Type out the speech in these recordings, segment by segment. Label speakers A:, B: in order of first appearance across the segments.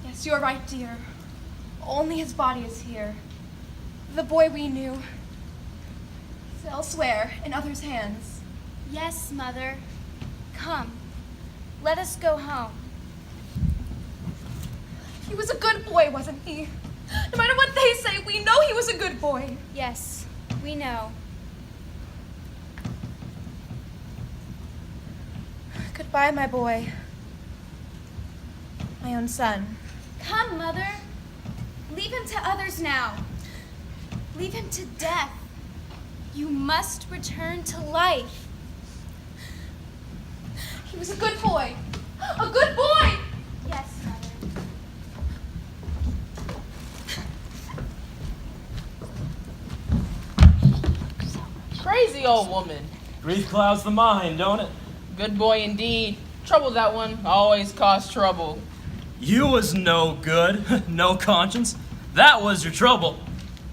A: Yes, you're right, dear. Only his body is here. The boy we knew is elsewhere in others' hands.
B: Yes, Mother. Come, let us go home.
A: He was a good boy, wasn't he? No matter what they say, we know he was a good boy.
B: Yes, we know.
A: Goodbye, my boy. My own son.
B: Come, Mother. Leave him to others now. Leave him to death. You must return to life.
A: He was a good boy. A good boy!
B: Yes, Mother.
C: Crazy old woman.
D: Grief clouds the mind, don't it?
C: Good boy indeed. Trouble that one. Always cause trouble.
D: You was no good, no conscience. That was your trouble.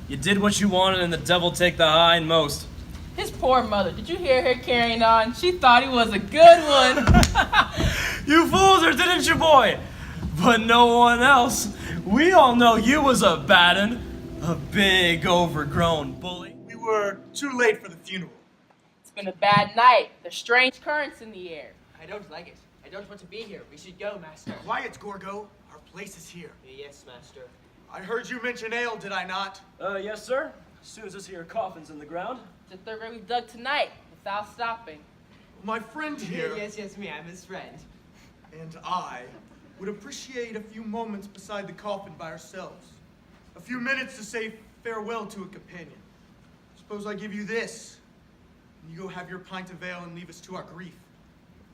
D: You did what you wanted and the devil take the hindmost.
C: His poor mother. Did you hear her carrying on? She thought he was a good one.
D: You fooled her, didn't you, boy? But no one else. We all know you was a bad un. A big, overgrown bully.
E: We were too late for the funeral.
C: It's been a bad night. There's strange currents in the air.
F: I don't like it. I don't want to be here. We should go, Master.
E: Quiet, Gorgo. Our place is here.
F: Yes, Master.
E: I heard you mention ale, did I not?
D: Yes, sir. As soon as this here coffin's in the ground.
C: It's the third grave we've dug tonight without stopping.
E: My friend here
F: Yes, me. I'm his friend.
E: and I would appreciate a few moments beside the coffin by ourselves. A few minutes to say farewell to a companion. Suppose I give you this, and you go have your pint of ale and leave us to our grief.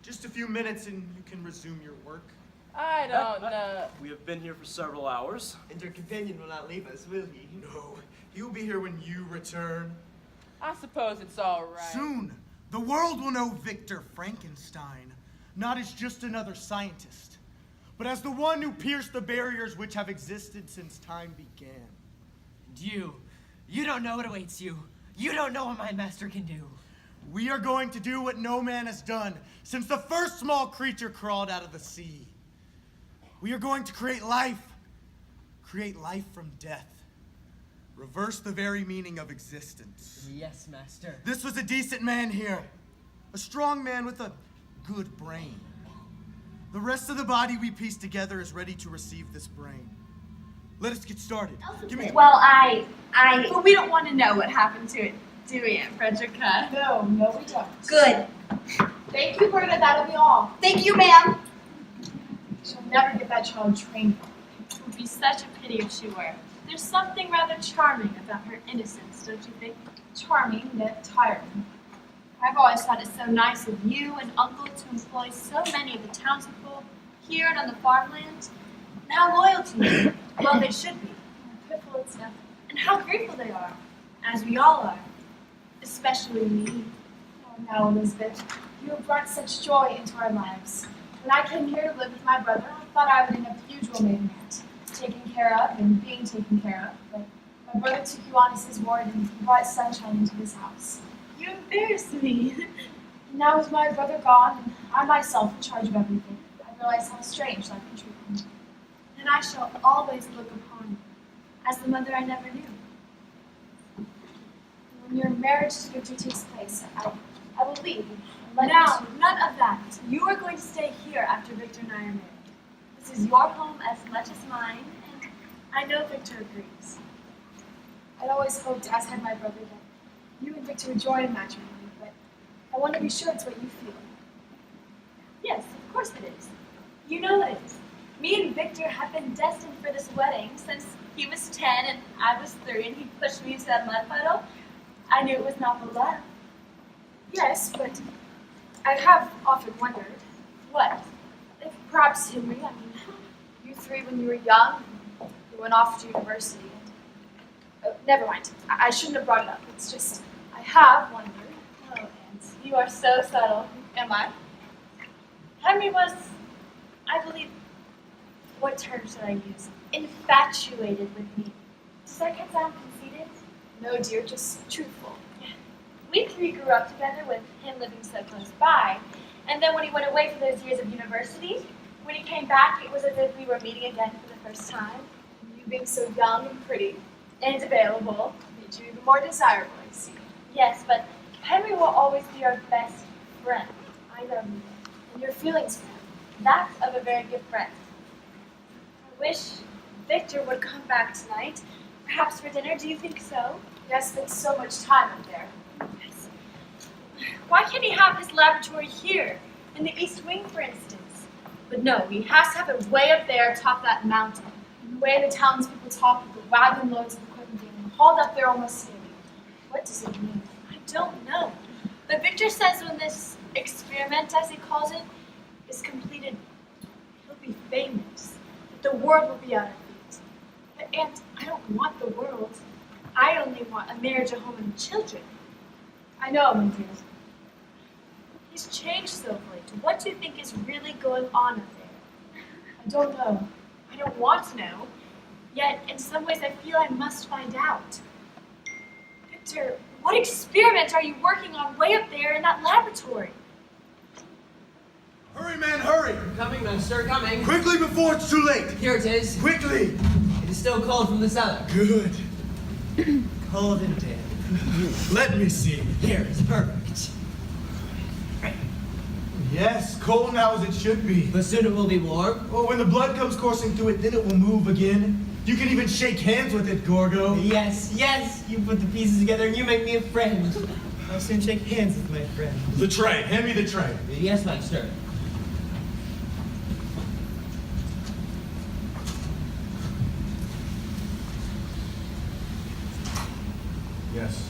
E: Just a few minutes and you can resume your work.
C: I don't know.
D: We have been here for several hours.
F: And your companion will not leave us, will he?
E: No, he'll be here when you return.
C: I suppose it's all right.
E: Soon, the world will know Victor Frankenstein, not as just another scientist, but as the one who pierced the barriers which have existed since time began.
F: And you don't know what awaits you. You don't know what my master can do.
E: We are going to do what no man has done since the first small creature crawled out of the sea. We are going to create life from death. Reverse the very meaning of existence.
F: Yes, Master.
E: This was a decent man here, a strong man with a good brain. The rest of the body we pieced together is ready to receive this brain. Let us get started. Give me.
G: Well, But we don't want to know what happened to it, do we, Aunt Frederica?
H: No, we don't.
G: Good.
H: Thank you, Berta. That'll be all.
G: Thank you, ma'am.
H: She'll never get that child trained.
I: It would be such a pity if she were. There's something rather charming about her innocence, don't you think?
H: Charming, yet tiring. I've always thought it so nice of you and Uncle to employ so many of the townspeople here and on the farmlands. And how loyal to you. Well, they should be.
I: How pitiful it's nothing.
H: And how grateful they are. As we all are. Especially me.
I: Oh, now, Elizabeth, you have brought such joy into our lives. When I came here to live with my brother, I thought I would end up the usual maidservant, taken care of and being taken care of. But my brother took you on as his ward and brought sunshine into this house.
H: You embarrass me.
I: Now with my brother gone and I myself in charge of everything, I realize how strange life can treat me. And I shall always look upon you as the mother I never knew. When your marriage to Victor takes place, I will leave.
H: Now, none of that. You are going to stay here after Victor and I are married. This is your home as much as mine, and I know Victor agrees.
I: I'd always hoped, as had my brother, that you and Victor would join in matrimony, but I want to be sure it's what you feel.
H: Yes, of course it is. You know it is. Me and Victor have been destined for this wedding since he was 10 and I was 3 and he pushed me into that mud puddle. I knew it was not the love.
I: Yes, but I have often wondered
H: What?
I: if perhaps Henry, you three when you were young, you went off to university. Never mind. I shouldn't have brought it up. It's just, I have wondered.
H: Oh, Aunt, you are so subtle. Am I? Henry was, I believe, what term should I use? Infatuated with me. Does that sound conceited?
I: No, dear, just truthful.
H: We 3 grew up together with him living so close by. And then when he went away for those years of university, when he came back, it was as if we were meeting again for the first time.
I: You being so young and pretty
H: And available.
I: made you even more desirable, I see.
H: Yes, but Henry will always be our best friend.
I: I love you. And your feelings for him.
H: That's of a very good friend. I wish Victor would come back tonight. Perhaps for dinner, do you think so?
I: Yes, spent so much time up there.
H: Yes. Why can't he have his laboratory here, in the East Wing, for instance? But no, he has to have it way up there atop that mountain.
I: And the way the townspeople talk of the wagon loads of equipment being hauled up there almost daily. What does it mean?
H: I don't know. But Victor says when this experiment, as he calls it, is completed, he'll be famous. That the world will be on our feet. But Aunt, I don't want the world. I only want a marriage, a home, and children.
I: I know, my dear.
H: He's changed so of late. What do you think is really going on up there?
I: I don't know.
H: I don't want to know. Yet, in some ways, I feel I must find out. Victor, what experiment are you working on way up there in that laboratory?
E: Hurry, man, hurry!
F: Coming, master, coming.
E: Quickly before it's too late!
F: Here it is.
E: Quickly!
F: It is still cold from the cellar.
E: Good.
F: Cold and damp.
E: Let me see.
F: Here, it's perfect.
E: Yes, cold now as it should be.
F: But soon it will be warm.
E: Well, when the blood comes coursing through it, then it will move again. You can even shake hands with it, Gorgo.
F: Yes, yes, you put the pieces together and you make me a friend. I'll soon shake hands with my friend.
E: The tray. Hand me the tray.
F: Yes, master.
E: Yes.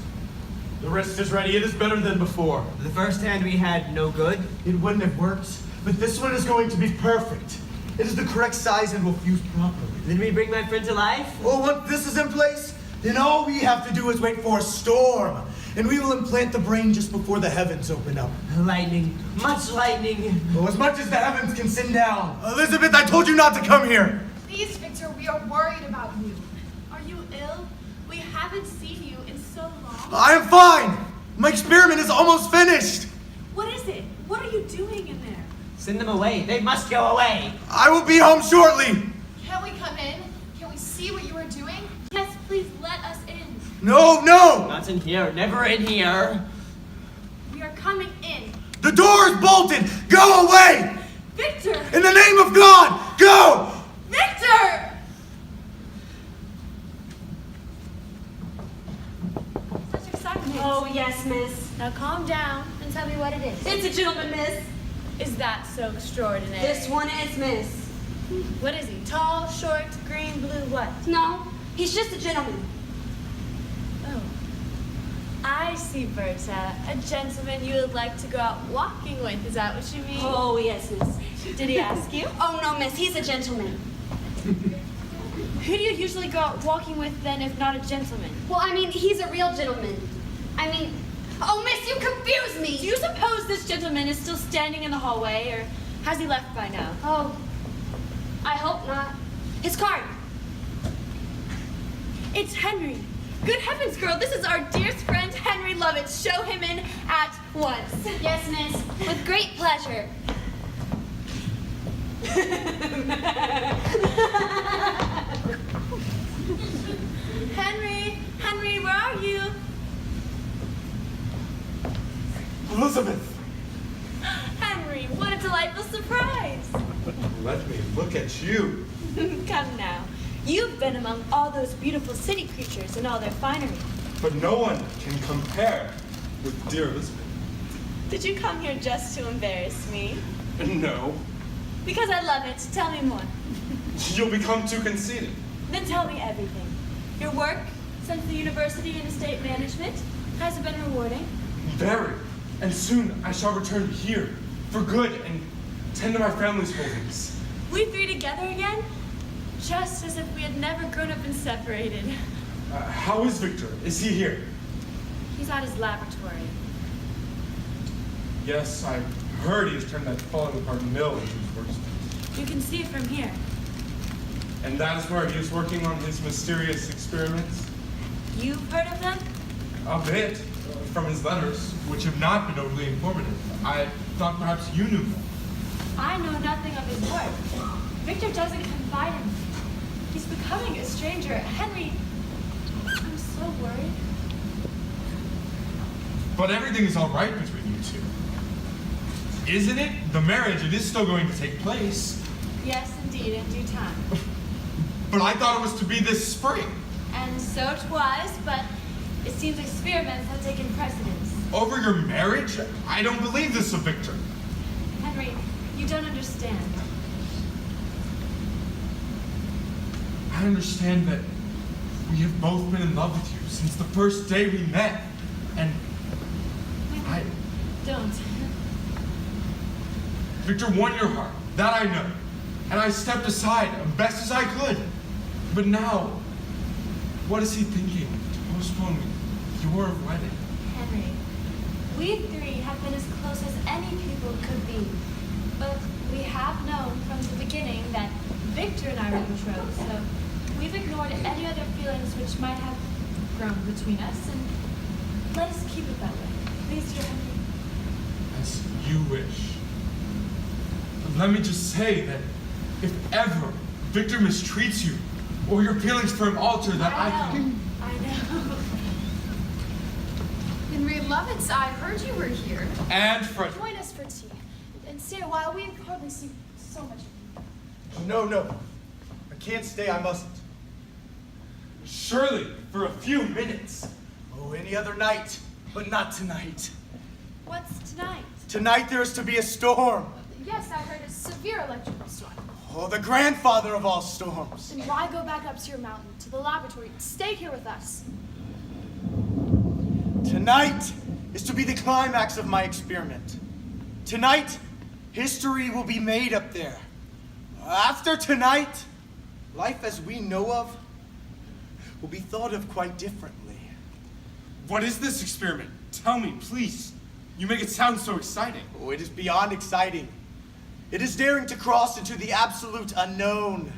E: The rest is ready. It is better than before.
F: The first hand we had, no good.
E: It wouldn't have worked, but this one is going to be perfect. It is the correct size and will fuse properly.
F: Then we bring my friend to life?
E: Well, once this is in place, then all we have to do is wait for a storm, and we will implant the brain just before the heavens open up.
F: Lightning, much lightning.
E: Well, as much as the heavens can send down. Elizabeth, I told you not to come here.
A: Please, Victor, we are worried about you.
B: Are you ill? We haven't seen you in so long.
E: I am fine. My experiment is almost finished.
B: What is it? What are you doing in there?
F: Send them away. They must go away.
E: I will be home shortly.
A: Can we come in? Can we see what you are doing?
B: Yes, please let us in.
E: No, no.
F: Not in here. Never in here.
B: We are coming in.
E: The door is bolted. Go away.
B: Victor!
E: In the name of God, go.
B: Victor! Such excitement.
J: Oh, yes, miss.
B: Now calm down and tell me what it is.
J: It's a gentleman, miss.
B: Is that so extraordinary?
J: This one is, miss.
B: What is he? Tall, short, green, blue, what?
J: No, he's just a gentleman.
B: Oh. I see, Berta. A gentleman you would like to go out walking with. Is that what you mean?
J: Oh, yes, miss.
B: Did he ask you?
J: Oh, no, miss. He's a gentleman.
B: Who do you usually go out walking with then if not a gentleman?
J: Well, I mean, he's a real gentleman. I mean, oh, miss, you confuse me.
B: Do you suppose this gentleman is still standing in the hallway, or has he left by now?
J: Oh, I hope not. His card.
B: It's Henry. Good heavens, girl, this is our dearest friend, Henry Lovett. Show him in at once.
J: Yes, miss. With great pleasure.
B: Henry, where are you?
E: Elizabeth.
B: Henry, what a delightful surprise.
E: Let me look at you.
B: Come now.
K: You've been among all those beautiful city creatures and all their finery.
L: But no one can compare with dear Elizabeth.
K: Did you come here just to embarrass me?
L: No.
K: Because I love it. Tell me more.
L: You'll become too conceited.
K: Then tell me everything. Your work since the university in estate management, has it been rewarding?
L: Very. And soon I shall return here for good and tend to my family's holdings.
K: We three together again? Just as if we had never grown up and separated.
L: How is Victor? Is he here?
K: He's at his laboratory.
L: Yes, I heard he has turned that falling apart mill into his workspace.
K: You can see it from here.
L: And that is where he is working on his mysterious experiments?
K: You've heard of them?
L: A bit, from his letters, which have not been overly informative. I thought perhaps you knew them.
K: I know nothing of his work. Victor doesn't confide in me. He's becoming a stranger. Henry, I'm so worried.
L: But everything is all right between you two. Isn't it? The marriage, it is still going to take place.
K: Yes, indeed, in due time.
L: But I thought it was to be this spring.
K: And so it was, but it seems experiments have taken precedence.
L: Over your marriage? I don't believe this of Victor.
K: Henry, you don't understand.
L: I understand that we have both been in love with you since the first day we met. And
K: Don't.
L: Victor won your heart, that I know. And I stepped aside as best as I could. But now, what is he thinking to postpone your wedding?
K: Henry, we three have been as close as any people could be. But we have known from the beginning that Victor and I were betrothed, so we've ignored any other feelings which might have grown between us, and let us keep it that way. Please, dear Henry.
L: As you wish. But let me just say that if ever Victor mistreats you, or your feelings for him alter, that I can...
K: I know.
A: Henry Lovitz, I heard you were here.
L: And Frederick.
A: Join us for tea. And stay a while. We've hardly seen so much of you.
E: No. I can't stay. I mustn't.
L: Surely, for a few minutes.
E: Oh, any other night, but not tonight.
A: What's tonight?
E: Tonight there is to be a storm.
A: Yes, I heard a severe electrical storm.
E: Oh, the grandfather of all storms.
A: Then why go back up to your mountain, to the laboratory? Stay here with us.
E: Tonight is to be the climax of my experiment. Tonight, history will be made up there. After tonight, life as we know of will be thought of quite differently.
L: What is this experiment? Tell me, please. You make it sound so exciting.
E: Oh, it is beyond exciting. It is daring to cross into the absolute unknown.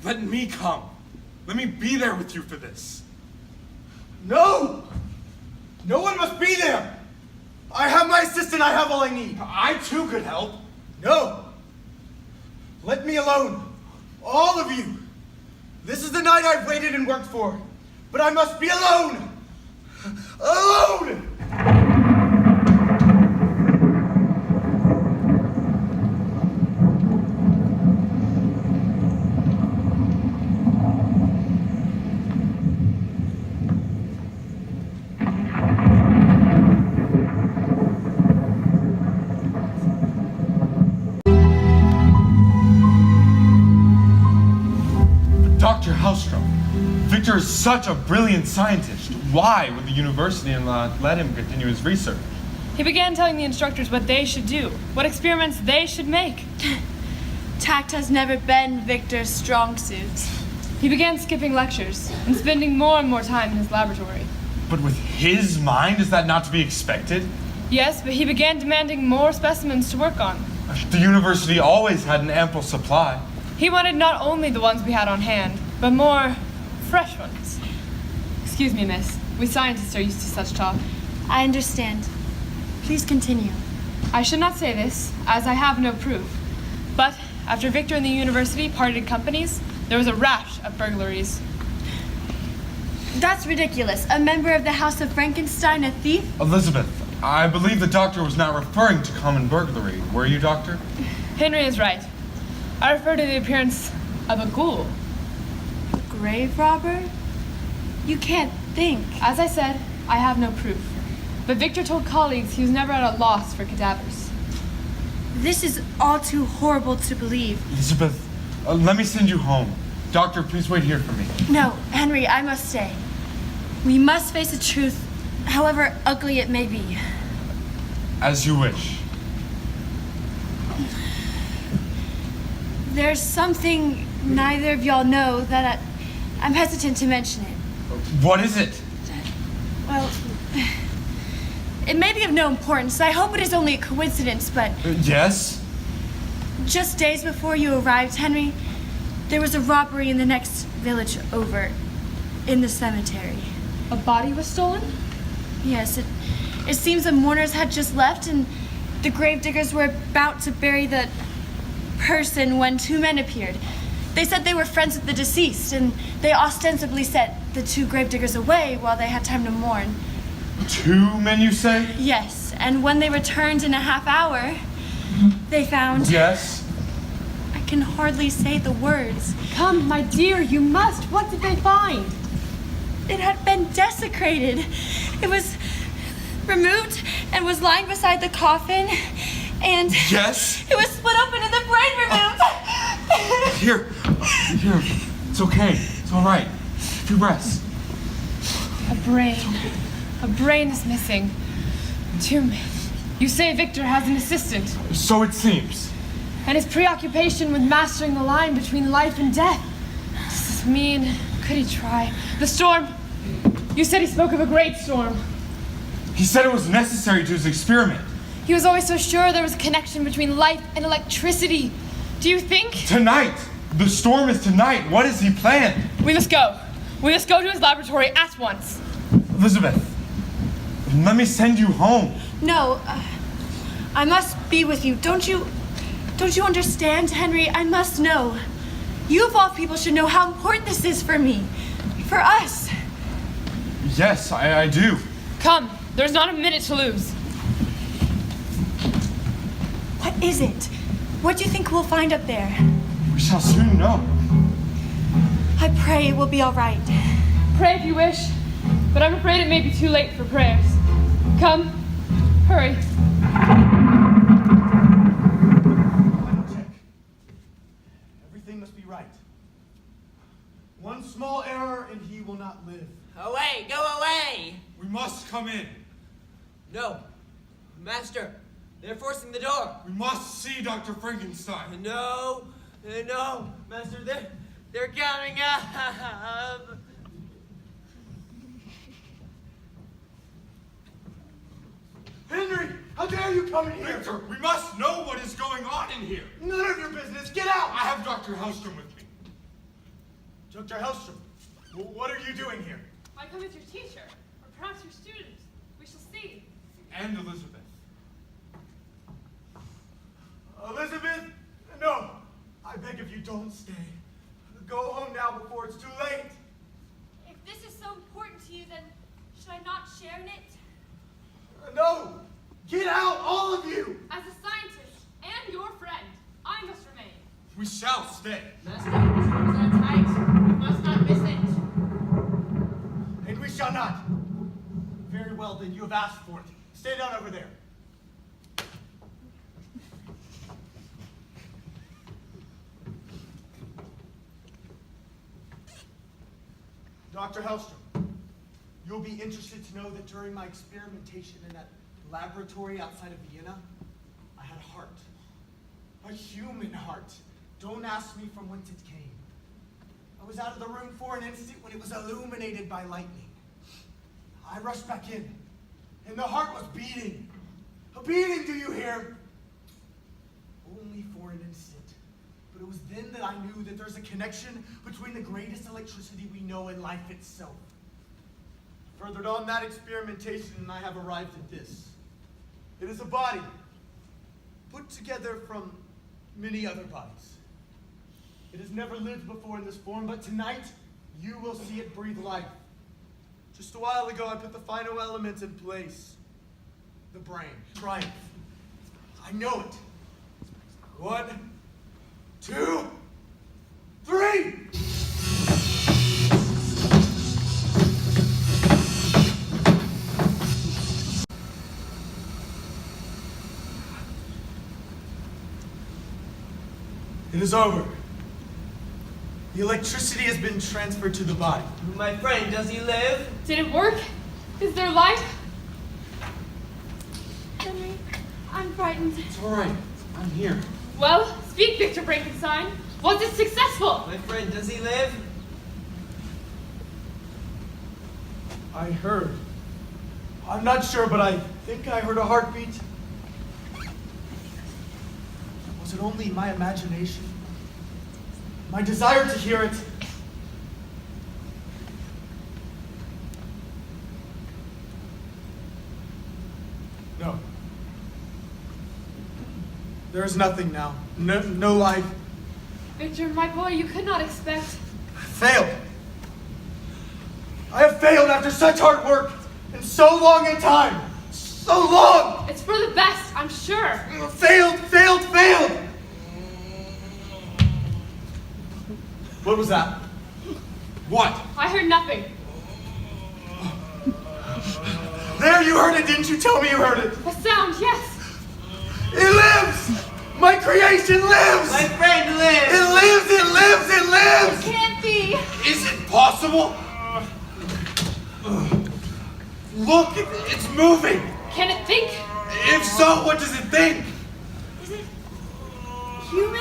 L: Let me come. Let me be there with you for this.
E: No! No one must be there! I have my assistant, I have all I need.
L: I too could help.
E: No! Let me alone. All of you. This is the night I've waited and worked for. But I must be alone! Alone!
L: Dr. Hellstrom, Victor is such a brilliant scientist. Why would the university not let him continue his research?
M: He began telling the instructors what they should do, what experiments they should make.
B: Tact has never been Victor's strong suit.
M: He began skipping lectures and spending more and more time in his laboratory.
L: But with his mind, is that not to be expected?
M: Yes, but he began demanding more specimens to work on.
L: The university always had an ample supply.
M: He wanted not only the ones we had on hand, but more fresh ones. Excuse me, miss. We scientists are used to such talk.
B: I understand. Please continue.
M: I should not say this, as I have no proof. But after Victor and the university parted companies, there was a rash of burglaries.
B: That's ridiculous. A member of the House of Frankenstein, a thief?
L: Elizabeth, I believe the doctor was not referring to common burglary. Were you, doctor?
M: Henry is right. I refer to the appearance of a ghoul.
I: grave robber? You can't think.
M: As I said, I have no proof. But Victor told colleagues he was never at a loss for cadavers.
I: This is all too horrible to believe.
L: Elizabeth, let me send you home. Doctor, please wait here for me.
I: No, Henry, I must stay. We must face the truth, however ugly it may be.
L: As you wish.
I: There's something neither of y'all know that I'm hesitant to mention it.
L: What is it?
I: Well, it may be of no importance. I hope it is only a coincidence, but
L: Yes?
I: just days before you arrived, Henry, there was a robbery in the next village over, in the cemetery.
M: A body was stolen?
I: Yes, it seems the mourners had just left and the gravediggers were about to bury the person when two men appeared. They said they were friends with the deceased and they ostensibly sent the two gravediggers away while they had time to mourn.
L: 2 men, you say?
I: Yes, and when they returned in a half hour, they found...
L: Yes?
I: I can hardly say the words.
M: Come, my dear, you must. What did they find?
I: It had been desecrated. It was removed and was lying beside the coffin, and...
L: Yes?
I: It was split open and the brain removed.
L: Here. It's okay. It's all right. If you rest.
M: A brain. A brain is missing. 2 men. You say Victor has an assistant.
L: So it seems.
M: And his preoccupation with mastering the line between life and death. Does this mean, could he try? The storm. You said he spoke of a great storm.
L: He said it was necessary to his experiment.
M: He was always so sure there was a connection between light and electricity. Do you think?
L: Tonight. The storm is tonight. What has he planned?
M: We must go. We must go to his laboratory at once.
L: Elizabeth, let me send you home.
I: No, I must be with you. Don't you understand, Henry? I must know. You of all people should know how important this is for me. For us.
L: Yes, I do.
M: Come, there's not a minute to lose.
I: What is it? What do you think we'll find up there?
L: We shall soon know.
I: I pray it will be all right.
M: Pray if you wish, but I'm afraid it may be too late for prayers. Come, hurry.
E: Final check. Everything must be right. One small error and he will not live.
F: Away! Go away!
L: We must come in.
F: No. Master, they're forcing the door.
L: We must see Dr. Frankenstein.
F: No. No. Master, they're coming up.
E: Henry, how dare you come in here?
L: Victor, we must know what is going on in here.
E: None of your business. Get out.
L: I have Dr. Hellstrom with me.
E: Dr. Hellstrom, what are you doing here?
M: I come as your teacher, or perhaps your student. We shall see.
L: And Elizabeth.
E: Elizabeth? No. I beg of you, don't stay. Go home now before it's too late.
B: If this is so important to you, then should I not share in it?
E: No. Get out, all of you.
M: As a scientist and your friend, I must remain.
L: We shall stay.
F: Master, this door is on tight. We must not miss it.
E: And we shall not. Very well, then. You have asked for it. Stay down over there. Dr. Hellstrom, you'll be interested to know that during my experimentation in that laboratory outside of Vienna, I had a heart. A human heart. Don't ask me from whence it came. I was out of the room for an instant when it was illuminated by lightning. I rushed back in, and the heart was beating. A beating, do you hear? Only for an instant. But it was then that I knew that there's a connection between the greatest electricity we know and life itself. Furthered on that experimentation, and I have arrived at this. It is a body put together from many other bodies. It has never lived before in this form, but tonight you will see it breathe life. Just a while ago, I put the final element in place. The brain. Triumph. I know it. 1, 2, 3! It is over. The electricity has been transferred to the body.
F: My friend, does he live?
M: Did it work? Is there life?
K: Henry, I'm frightened.
L: It's all right. I'm here.
M: Well, speak, Victor Frankenstein. Was it successful?
F: My friend, does he live?
E: I heard. I'm not sure, but I think I heard a heartbeat. Was it only my imagination? My desire to hear it? No. There is nothing now. No life.
M: Victor, my boy, you could not expect.
E: Failed. I have failed after such hard work and so long in time. So long!
M: It's for the best, I'm sure.
E: Failed! What was that?
L: What?
M: I heard nothing.
E: There, you heard it, didn't you? Tell me you heard it.
M: A sound, yes.
E: It lives! My creation lives!
F: My friend lives!
E: It lives! It lives! It lives!
K: It can't be.
L: Is it possible? Look, it's moving.
M: Can it think?
L: If so, what does it think?
K: Is it human?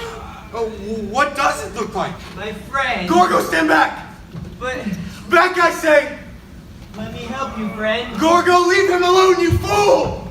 L: What does it look like?
F: My friend.
E: Gorgo, stand back!
F: But
E: Back, I say!
F: let me help you, friend.
E: Gorgo, leave him alone, you fool!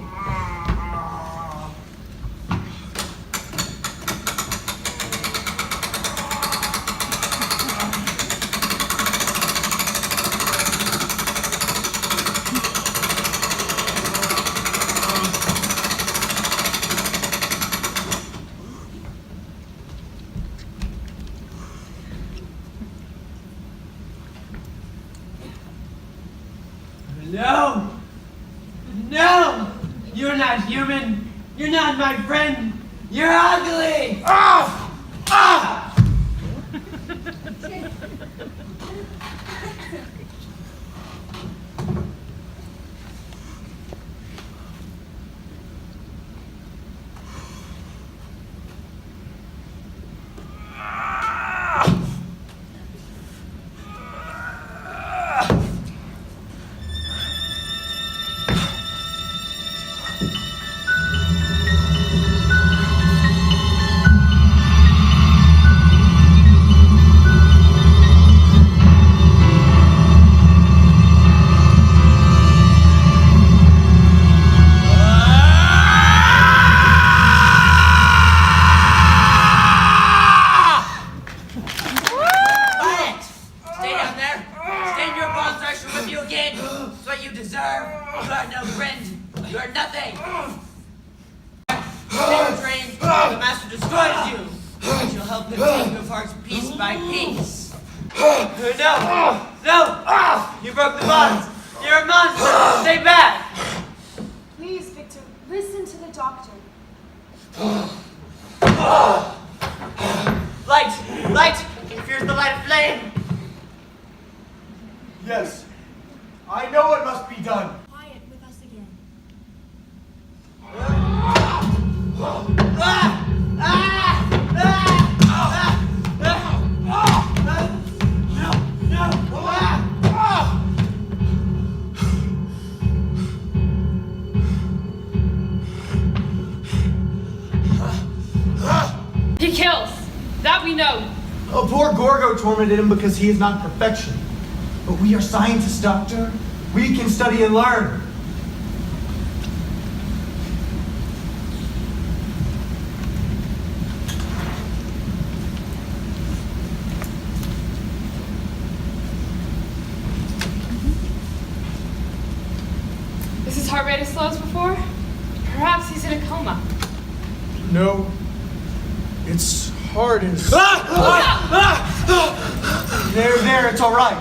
F: No! No! You're not human. You're not my friend. You're ugly!
E: Ah! Ah!
F: You broke the bonds! You're a monster! Stay back!
I: Please, Victor, listen to the doctor.
F: Light! Light! It fears the light of flame!
E: Yes, I know what must be done.
K: Quiet with us again.
M: He kills. That we know.
E: Poor Gorgo tormented him because he is not perfection. But we are scientists, Doctor. We can study and learn.
M: Is his heart rate as slow as before? Perhaps he's in a coma.
E: No. It's hard as... There, it's all right.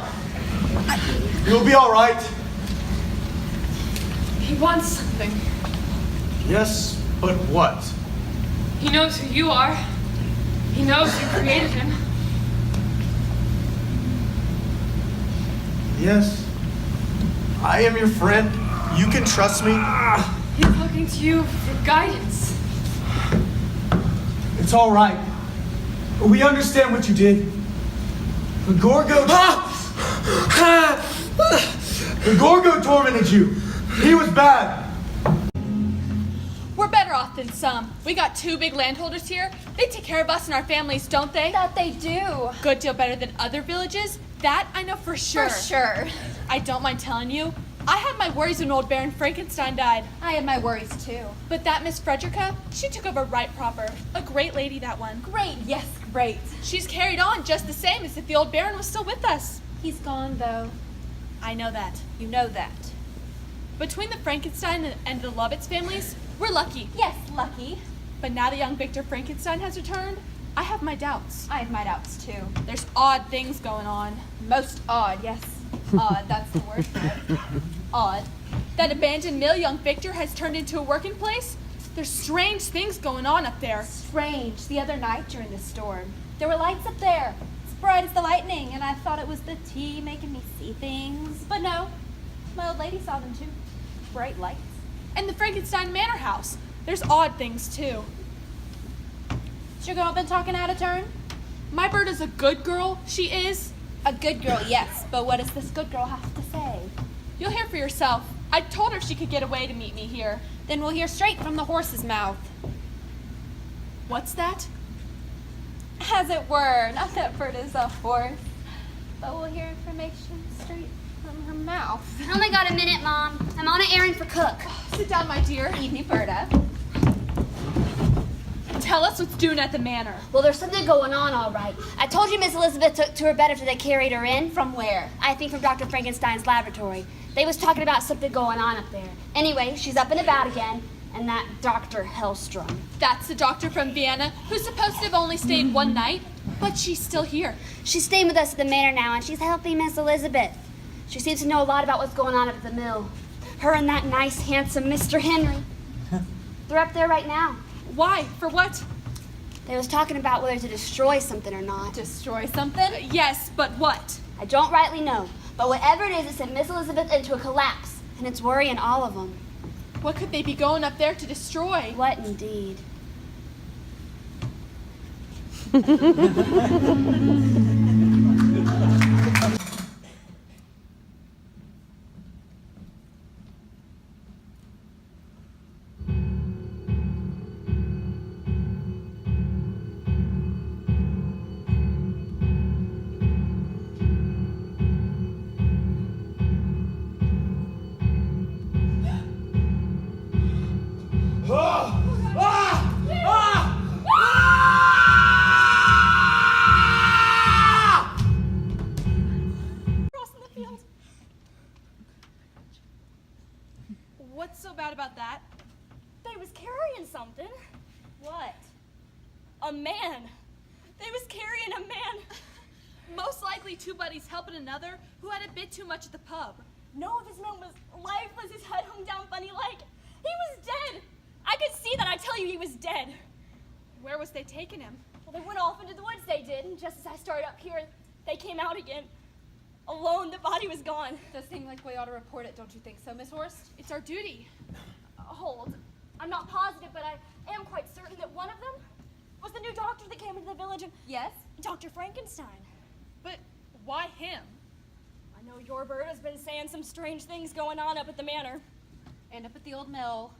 E: You'll be all right.
M: He wants something.
E: Yes, but what?
M: He knows who you are. He knows you created him.
E: Yes. I am your friend. You can trust me.
M: He's looking to you for guidance.
E: It's all right. We understand what you did. The Gorgo tormented you. He was bad.
A: We're better off than some. We got 2 big landholders here. They take care of us and our families, don't they?
B: That they do.
A: Good deal better than other villages. That I know for sure.
B: For sure.
A: I don't mind telling you, I had my worries when old Baron Frankenstein died.
B: I had my worries too.
A: But that Miss Frederica, she took over right proper. A great lady, that one.
B: Great, yes, great.
A: She's carried on just the same as if the old Baron was still with us.
B: He's gone though.
A: I know that.
B: You know that.
A: Between the Frankenstein and the Lovitz families, we're lucky.
B: Yes, lucky.
A: But now the young Victor Frankenstein has returned, I have my doubts.
B: I have my doubts too.
A: There's odd things going on.
B: Most odd, yes. Odd, that's the word for it. Odd.
A: That abandoned mill young Victor has turned into a working place? There's strange things going on up there.
B: Strange. The other night during the storm, there were lights up there, as bright as the lightning, and I thought it was the tea making me see things. But no, my old lady saw them too. Bright lights.
A: And the Frankenstein Manor House. There's odd things too.
B: Has your girl been talking out of turn?
A: My bird is a good girl, she is.
B: A good girl, yes, but what does this good girl have to say?
A: You'll hear for yourself. I told her she could get away to meet me here.
B: Then we'll hear straight from the horse's mouth.
A: What's that?
B: As it were, not that bird is a horse, but we'll hear information straight from her mouth.
J: I only got a minute, Mom. I'm on an errand for Cook.
A: Sit down, my dear.
B: Evening, Berta.
A: Tell us what's doing at the manor.
J: Well, there's something going on, all right. I told you Miss Elizabeth took to her bed after they carried her in.
B: From where?
J: I think from Dr. Frankenstein's laboratory. They was talking about something going on up there. Anyway, she's up and about again, and that Dr. Hellstrom.
A: That's the doctor from Vienna who's supposed to have only stayed one night, but she's still here.
J: She's staying with us at the manor now, and she's helping Miss Elizabeth. She seems to know a lot about what's going on up at the mill. Her and that nice, handsome Mr. Henry. They're up there right now.
A: Why? For what?
J: They was talking about whether to destroy something or not.
B: Destroy something?
A: Yes, but what?
J: I don't rightly know, but whatever it is, it sent Miss Elizabeth into a collapse, and it's worrying all of them.
A: What could they be going up there to destroy?
J: What indeed?
A: What's so bad about that?
N: They was carrying something.
B: What?
N: A man. They was carrying a man.
A: Most likely 2 buddies helping another who had a bit too much at the pub.
N: No, this man was lifeless, his head hung down funny like. He was dead. I could see that, I tell you, he was dead.
A: Where was they taking him?
N: Well, they went off into the woods, they did, and just as I started up here, they came out again. Alone, the body was gone.
B: Does seem like we ought to report it, don't you think so, Miss Horst?
A: It's our duty.
N: Hold. I'm not positive, but I am quite certain that one of them was the new doctor that came into the village and...
B: Yes?
N: Dr. Frankenstein.
A: But why him?
N: I know your bird has been saying some strange things going on up at the manor.
B: And up at the old mill.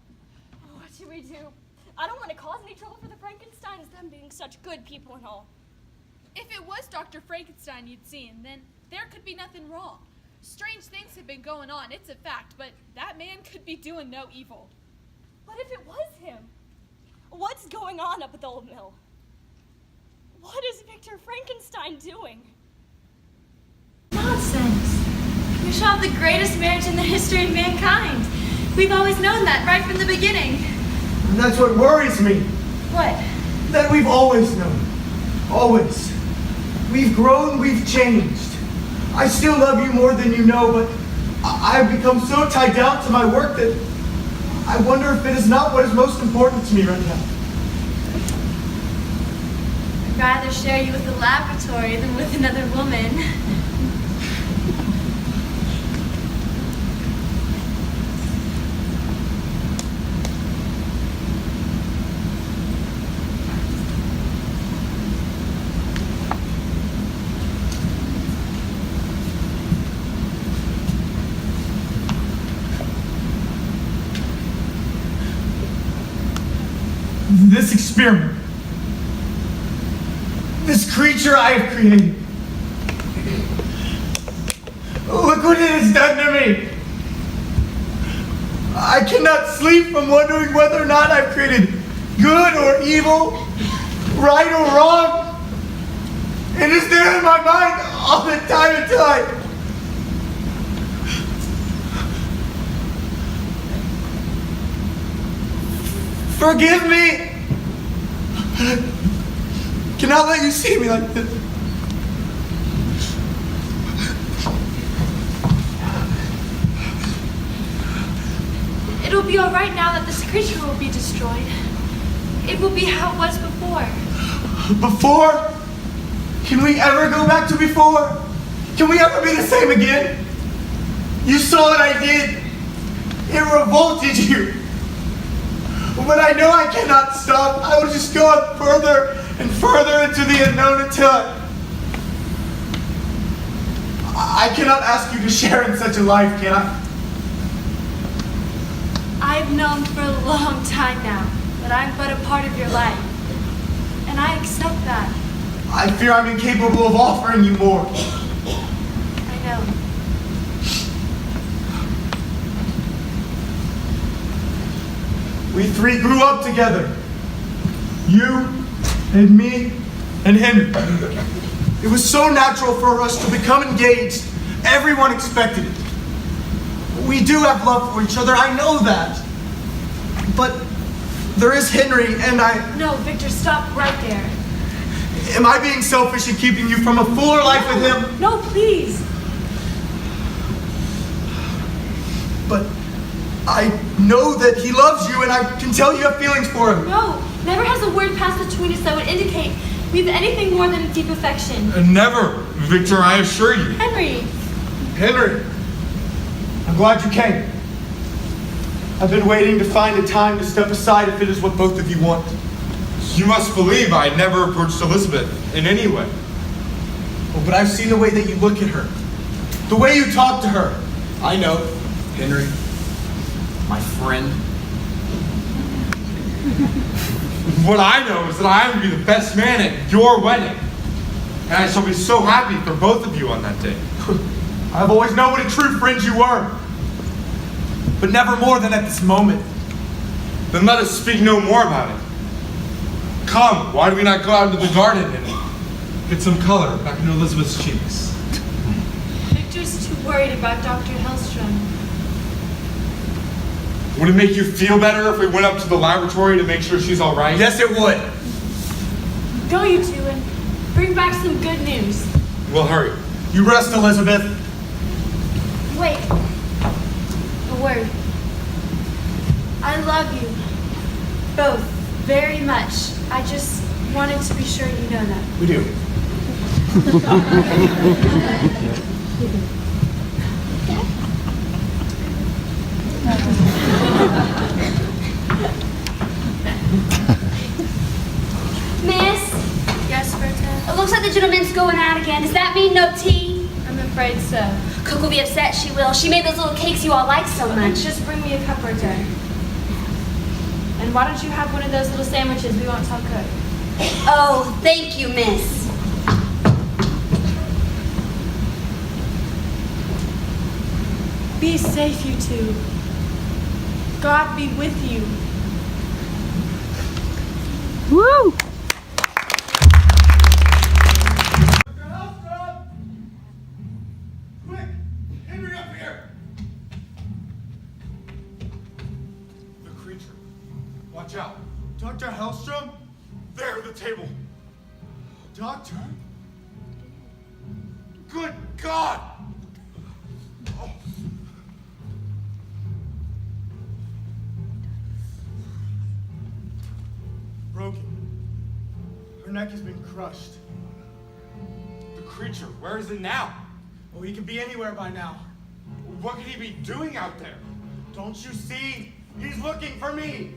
N: What should we do? I don't want to cause any trouble for the Frankensteins, them being such good people and all.
A: If it was Dr. Frankenstein you'd seen, then there could be nothing wrong. Strange things have been going on, it's a fact, but that man could be doing no evil.
N: What if it was him? What's going on up at the old mill? What is Victor Frankenstein doing?
I: Nonsense. You shall have the greatest marriage in the history of mankind. We've always known that right from the beginning.
E: And that's what worries me.
I: What?
E: That we've always known. Always. We've grown, we've changed. I still love you more than you know, but I've become so tied down to my work that I wonder if it is not what is most important to me right now.
I: I'd rather share you with the laboratory than with another woman.
F: this experiment, this creature I have created. Look what it has done to me. I cannot sleep from wondering whether or not I've created good or evil, right or wrong. It is there in my mind all the time until Forgive me! Cannot let you see me like this.
K: It'll be all right now that this creature will be destroyed. It will be how it was before.
F: Before? Can we ever go back to before? Can we ever be the same again? You saw what I did. It revolted you. But I know I cannot stop. I will just go on further and further into the unknown until I cannot ask you to share in such a life, can I?
K: I've known for a long time now that I'm but a part of your life. And I accept that.
F: I fear I'm incapable of offering you more.
K: I know.
F: We three grew up together. You and me and Henry. It was so natural for us to become engaged. Everyone expected it. We do have love for each other, I know that. But there is Henry and I...
K: No, Victor, stop right there.
F: Am I being selfish in keeping you from a fuller life with him?
K: No, please.
F: But I know that he loves you and I can tell you have feelings for him.
K: No, never has a word passed between us that would indicate we have anything more than a deep affection.
L: Never, Victor, I assure you.
K: Henry.
F: Henry, I'm glad you came. I've been waiting to find a time to step aside if it is what both of you want.
L: You must believe I never approached Elizabeth in any way.
F: Oh, but I've seen the way that you look at her. The way you talk to her. I know, Henry, my friend.
L: What I know is that I am to be the best man at your wedding. And I shall be so happy for both of you on that day.
F: I've always known what a true friend you were. But never more than at this moment.
L: Then let us speak no more about it. Come, why do we not go out into the garden and get some color back into Elizabeth's cheeks?
K: Victor's too worried about Dr. Hellstrom.
L: Would it make you feel better if we went up to the laboratory to make sure she's all right?
F: Yes, it would.
K: Go, you two, and bring back some good news.
L: We'll hurry.
F: You rest, Elizabeth.
K: Wait. A word. I love you. Both. Very much. I just wanted to be sure you know that.
F: We do.
J: Miss?
K: Yes, Berta?
J: It looks like the gentleman's going out again. Does that mean no tea?
K: I'm afraid so.
J: Cook will be upset, she will. She made those little cakes you all like so much.
K: Just bring me a cup, Berta. And why don't you have one of those little sandwiches we won't tell cook?
J: Oh, thank you, miss.
K: Be safe, you two. God be with you.
J: Woo!
F: Quick! Henry, up here!
L: The creature. Watch out.
F: Dr. Hellstrom?
L: There, the table.
F: Doctor?
L: Good God! Oh.
F: Broken. Her neck has been crushed.
L: The creature, where is it now?
F: Oh, he could be anywhere by now.
L: What could he be doing out there?
F: Don't you see? He's looking for me.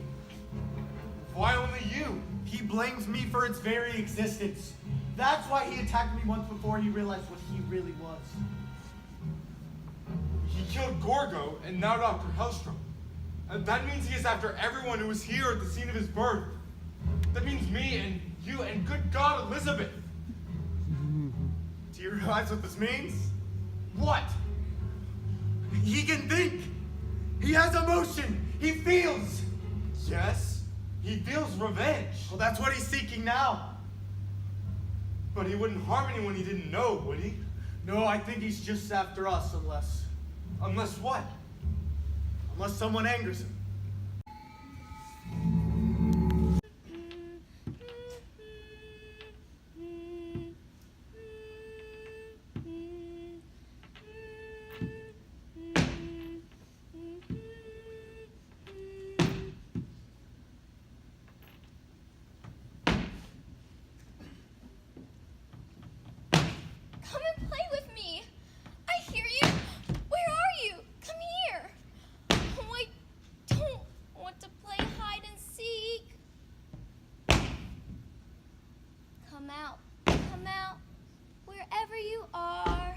L: Why only you?
F: He blames me for its very existence. That's why he attacked me once before he realized what he really was.
L: He killed Gorgo and now Dr. Hellstrom. And that means he is after everyone who was here at the scene of his birth. That means me and you and good God, Elizabeth.
F: Do you realize what this means?
L: What?
F: He can think. He has emotion. He feels.
L: Yes, he feels revenge.
F: Well, that's what he's seeking now.
L: But he wouldn't harm anyone he didn't know, would he?
F: No, I think he's just after us, unless...
L: Unless what?
F: Unless someone angers him.
A: Come and play with me. I hear you. Where are you? Come here. Oh, I don't want to play hide and seek. Come out. Come out. Wherever you are.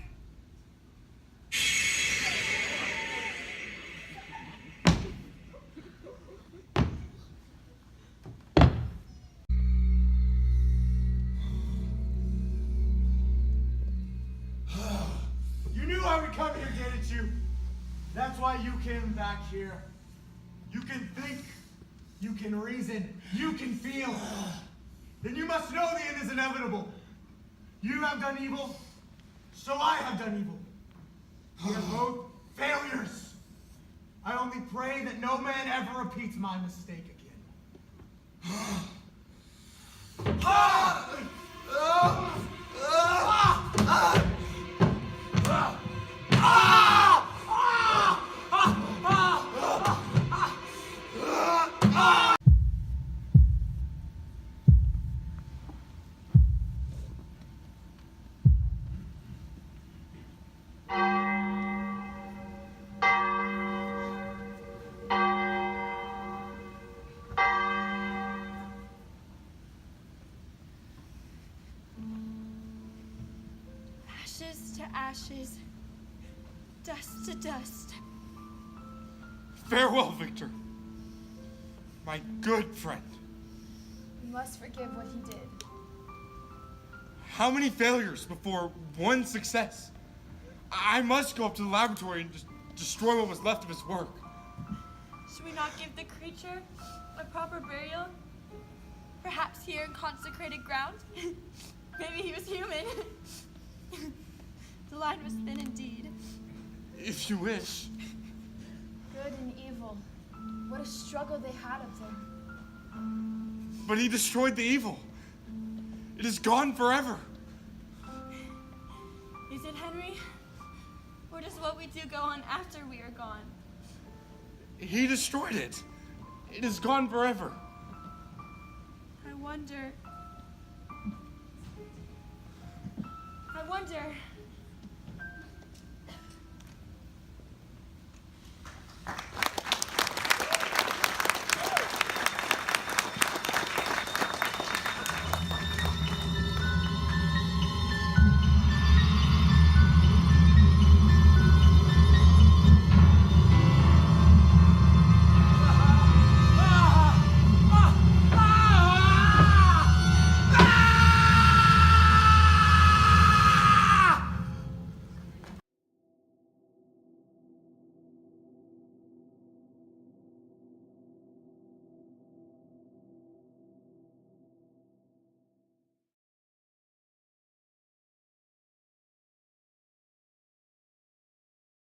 F: You knew I would come here, didn't you? That's why you came back here. You can think, you can reason, you can feel. Then you must know the end is inevitable. You have done evil, so I have done evil. We are both failures. I only pray that no man ever repeats my mistake again.
K: Ashes to ashes, dust to dust.
L: Farewell, Victor. My good friend.
M: You must forgive what he did.
L: How many failures before one success? I must go up to the laboratory and just destroy what was left of his work.
K: Should we not give the creature a proper burial? Perhaps here in consecrated ground? Maybe he was human. The line was thin indeed.
L: If you wish.
M: Good and evil. What a struggle they had up there.
L: But he destroyed the evil. It is gone forever.
K: Is it, Henry? Or does what we do go on after we are gone?
L: He destroyed it. It is gone forever.
K: I wonder